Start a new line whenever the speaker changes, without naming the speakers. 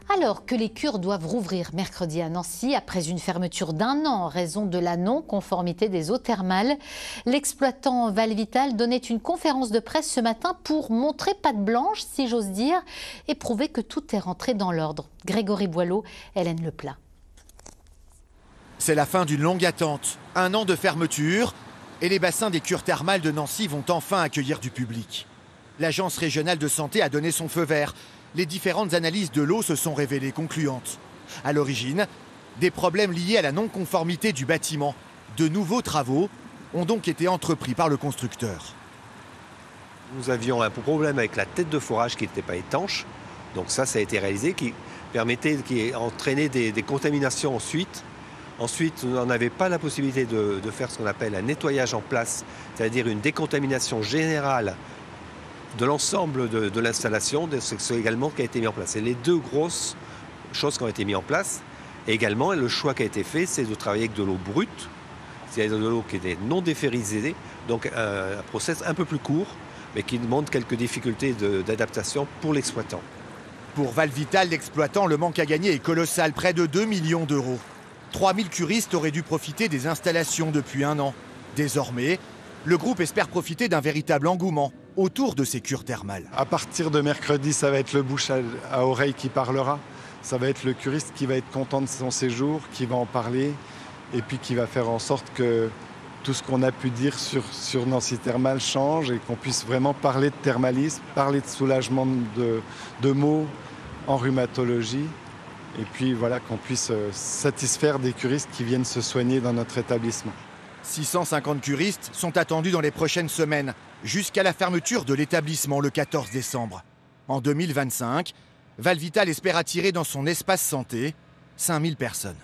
Alors que les cures doivent rouvrir mercredi à Nancy, après une fermeture d'1 an en raison de la non-conformité des eaux thermales, l'exploitant Valvital donnait une conférence de presse ce matin pour montrer patte blanche, si j'ose dire, et prouver que tout est rentré dans l'ordre. Grégory Boileau, Hélène Leplat.
C'est la fin d'une longue attente, 1 an de fermeture, et les bassins des cures thermales de Nancy vont enfin accueillir du public. L'Agence régionale de santé a donné son feu vert. Les différentes analyses de l'eau se sont révélées concluantes. À l'origine, des problèmes liés à la non-conformité du bâtiment. De nouveaux travaux ont donc été entrepris par le constructeur.
Nous avions un problème avec la tête de forage qui n'était pas étanche. Donc ça a été réalisé, qui entraînait des contaminations ensuite. Ensuite, on n'avait pas la possibilité de faire ce qu'on appelle un nettoyage en place, c'est-à-dire une décontamination générale de l'ensemble de l'installation. C'est également ce qui a été mis en place. C'est les deux grosses choses qui ont été mises en place. Et également, le choix qui a été fait, c'est de travailler avec de l'eau brute, c'est-à-dire de l'eau qui était non déferrisée, donc un process un peu plus court, mais qui demande quelques difficultés d'adaptation pour l'exploitant.
Pour Valvital, l'exploitant, le manque à gagner est colossal, près de 2 millions d'euros. 3000 curistes auraient dû profiter des installations depuis 1 an. Désormais, le groupe espère profiter d'un véritable engouement autour de ces cures thermales.
À partir de mercredi, ça va être le bouche à oreille qui parlera. Ça va être le curiste qui va être content de son séjour, qui va en parler et puis qui va faire en sorte que tout ce qu'on a pu dire sur Nancy Thermal change et qu'on puisse vraiment parler de thermalisme, parler de soulagement de maux en rhumatologie. Et puis voilà, qu'on puisse satisfaire des curistes qui viennent se soigner dans notre établissement.
650 curistes sont attendus dans les prochaines semaines, jusqu'à la fermeture de l'établissement le 14 décembre. En 2025, Valvital espère attirer dans son espace santé 5000 personnes.